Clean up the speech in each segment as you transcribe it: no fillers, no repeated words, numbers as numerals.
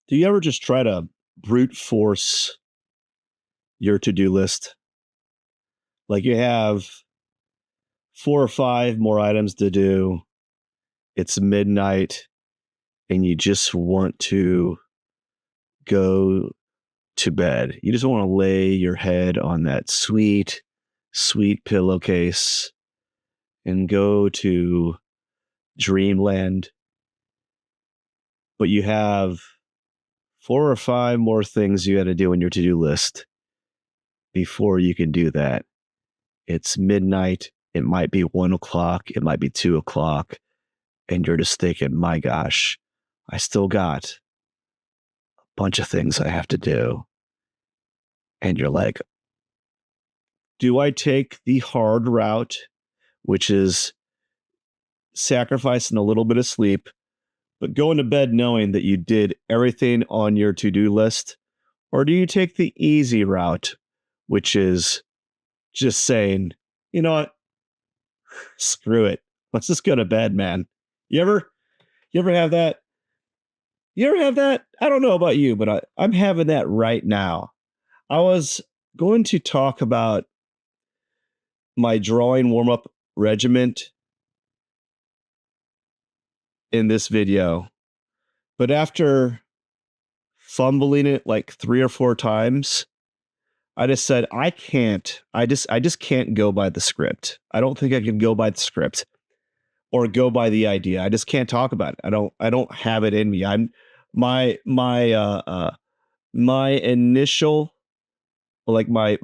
Do you ever just try to brute force your to-do list? Like you have 4 or 5 more items to do. It's midnight and you just want to go to bed. You just want to lay your head on that sweet, sweet pillowcase and go to dreamland. But you have 4 or 5 more things you got to do on your to-do list before you can do that. It's midnight. It might be 1 o'clock. It might be 2 o'clock. And you're just thinking, my gosh, I still got a bunch of things I have to do. And you're like, do I take the hard route, which is sacrificing a little bit of sleep, but going to bed knowing that you did everything on your to-do list? Or do you take the easy route, which is just saying, you know what? Screw it. Let's just go to bed, man. You ever have that? You ever have that? I don't know about you, but I'm having that right now. I was going to talk about my drawing warm-up regiment in this video, but after fumbling it like 3 or 4 times, I just said I can't. I just can't go by the script. I don't think I can go by the script or go by the idea. I just can't talk about it. I don't have it in me. I'm my initial, like my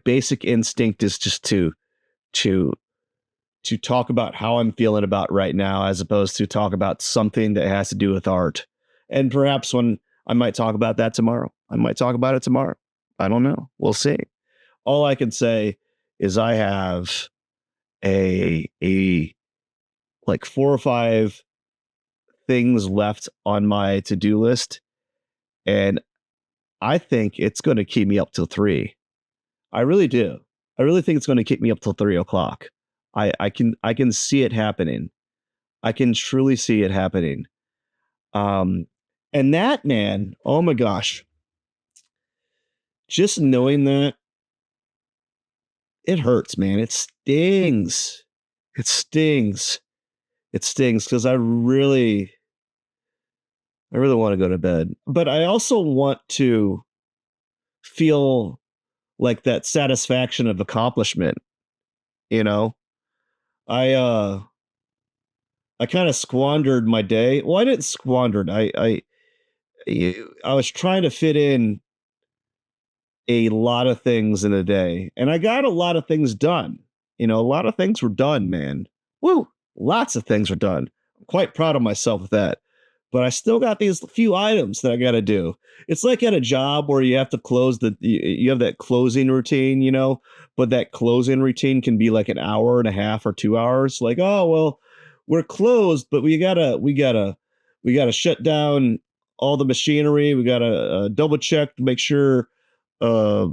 basic instinct is just to talk about how I'm feeling about right now, as opposed to talk about something that has to do with art. And perhaps when I might talk about that tomorrow. I might talk about it tomorrow. I don't know. We'll see. All I can say is I have a like 4 or 5 things left on my to-do list, and I think it's going to keep me up till 3. I really do. I really think it's going to keep me up till 3 o'clock. I can see it happening. I can truly see it happening. Um, and that, man, oh my gosh, just knowing that, it hurts, man. It stings. It stings. It stings because I really want to go to bed, but I also want to feel like that satisfaction of accomplishment. You know, I uh, I kind of squandered my day. Well, I didn't squander it. I was trying to fit in a lot of things in a day, and I got a lot of things done. A lot of things were done, man. Woo! Lots of things were done. I'm quite proud of myself with that. But I still got these few items that I got to do. It's like at a job where you have to close you have that closing routine, but that closing routine can be like an hour and a half or 2 hours. Like, oh well, we're closed, but we gotta shut down all the machinery. We gotta double check to make sure uh,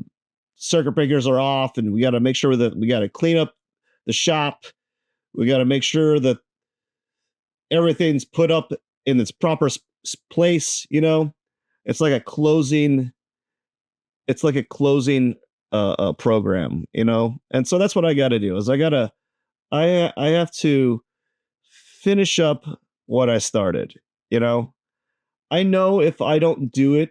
circuit breakers are off, and we got to make sure that we got to clean up the shop. We got to make sure that everything's put up in its proper place. It's like a closing. It's like a closing program. And so that's what I got to do. Is I have to finish up what I started. I know if I don't do it,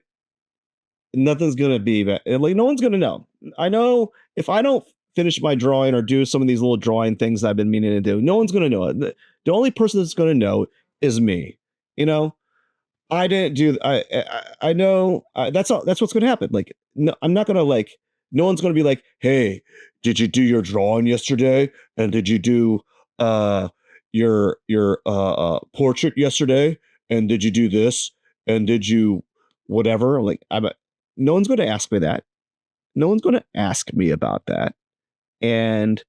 nothing's gonna be bad. Like no one's gonna know. I know if I don't finish my drawing or do some of these little drawing things I've been meaning to do, no one's gonna know it. The only person that's gonna know is me. You know, I didn't do. I know that's all. That's what's gonna happen. Like no, I'm not gonna like. No one's gonna be like, hey, did you do your drawing yesterday? And did you do your portrait yesterday? And did you do this? And did you whatever? Like no one's going to ask me that. No one's going to ask me about that. And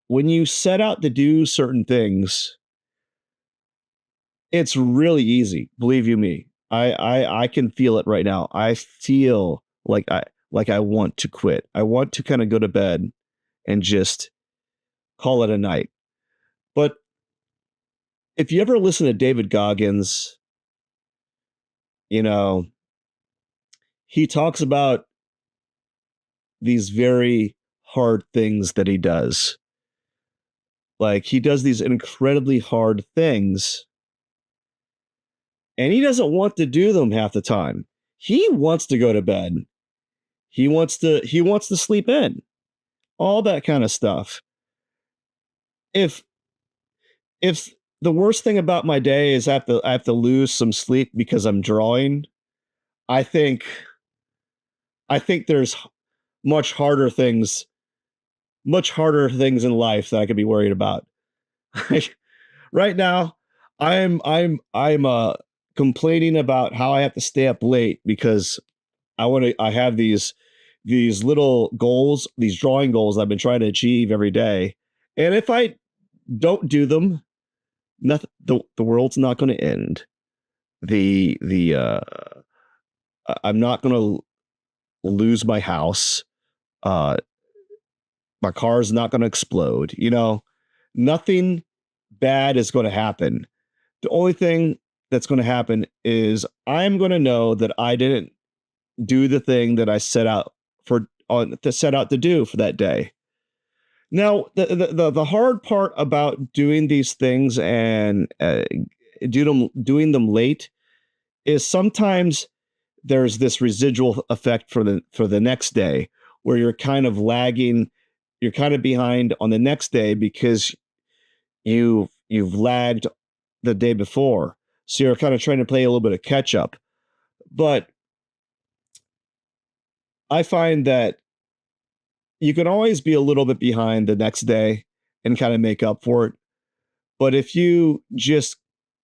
when you set out to do certain things, it's really easy. Believe you me, I can feel it right now. I feel like I want to quit. I want to kind of go to bed and just call it a night. But if you ever listen to David Goggins, you know, he talks about these very hard things that he does. Like, he does these incredibly hard things, and he doesn't want to do them half the time. He wants to go to bed. He wants to sleep in. All that kind of stuff. If if the worst thing about my day is I have to lose some sleep because I'm drawing, I think I think there's much harder things much harder things in life that I could be worried about. Right now, I'm complaining about how I have to stay up late because I have these little goals, these drawing goals I've been trying to achieve every day. And if I don't do them, nothing the world's not going to end. I'm not going to lose my house. Uh my car is not going to explode, Nothing bad is going to happen. The only thing that's going to happen is I'm going to know that I didn't do the thing that I set out to do for that day. Now, the hard part about doing these things and doing them late is sometimes there's this residual effect for the next day where you're kind of lagging, you're kind of behind on the next day because you've lagged the day before. So you're kind of trying to play a little bit of catch up. But I find that you can always be a little bit behind the next day and kind of make up for it. But if you just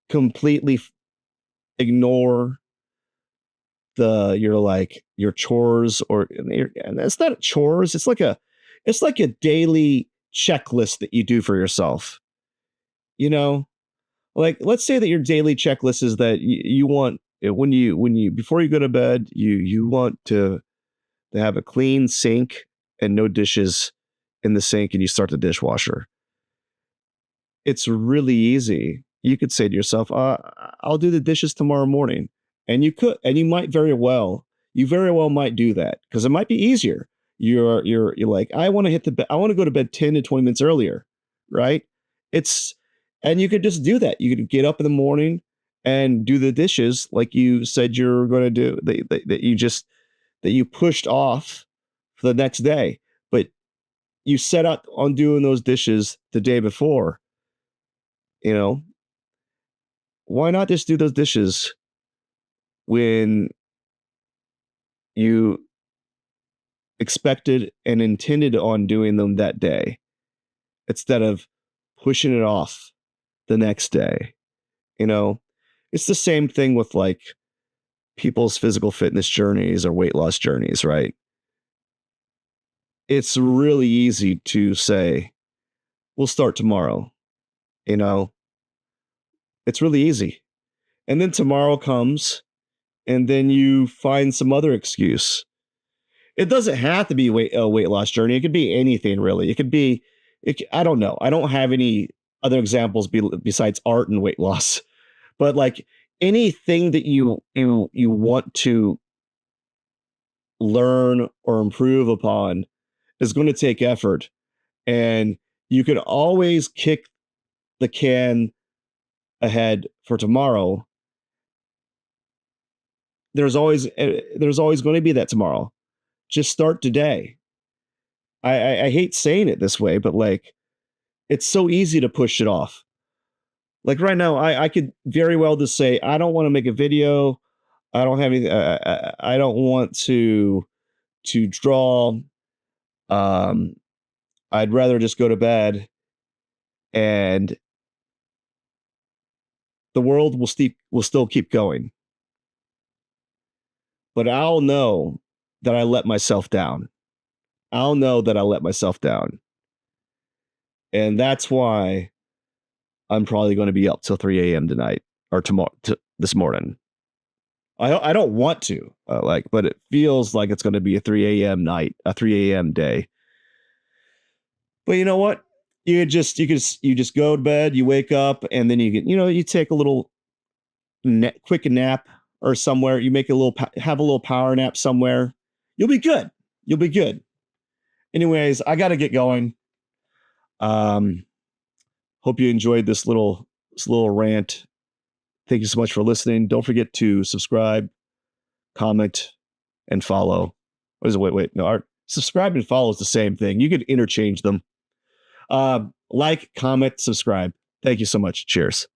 completely ignore your chores and it's not chores, it's like a daily checklist that you do for yourself. You know, like let's say that your daily checklist is that you want when you before you go to bed, you want to have a clean sink and no dishes in the sink and you start the dishwasher. It's really easy. You could say to yourself, I'll do the dishes tomorrow morning. And you might you very well might do that because it might be easier. You're like, I want to I want to go to bed 10 to 20 minutes earlier, right? It's, and you could just do that. You could get up in the morning and do the dishes like you said you're going to do that you pushed off for the next day. But you set out on doing those dishes the day before, you know, why not just do those dishes when you expected and intended on doing them that day instead of pushing it off the next day? You know, it's the same thing with like people's physical fitness journeys or weight loss journeys, right? It's really easy to say, we'll start tomorrow. You know, it's really easy. And then tomorrow comes and then you find some other excuse. It doesn't have to be a weight loss journey. It could be anything really. It could be, I don't know. I don't have any other examples besides art and weight loss, but like anything that you want to learn or improve upon is going to take effort, and you can always kick the can ahead for tomorrow. There's always going to be that tomorrow. Just start today. I hate saying it this way, but like it's so easy to push it off. Like right now, I could very well just say I don't want to make a video. I don't have any. I don't want to draw. Um, I'd rather just go to bed, and the world will still keep going. But I'll know that I let myself down. I'll know that I let myself down, and that's why I'm probably going to be up till 3 a.m. tonight or tomorrow this morning. I don't want to but it feels like it's going to be a 3 a.m. night, a 3 a.m. day. But you know what? you just go to bed, you wake up, and then you take a little quick nap or somewhere. You make a little have a little power nap somewhere. You'll be good. You'll be good. Anyways, I got to get going. Hope you enjoyed this little rant. Thank you so much for listening. Don't forget to subscribe, comment, and follow. What is it? Wait. No, subscribe and follow is the same thing. You could interchange them. Like, comment, subscribe. Thank you so much. Cheers.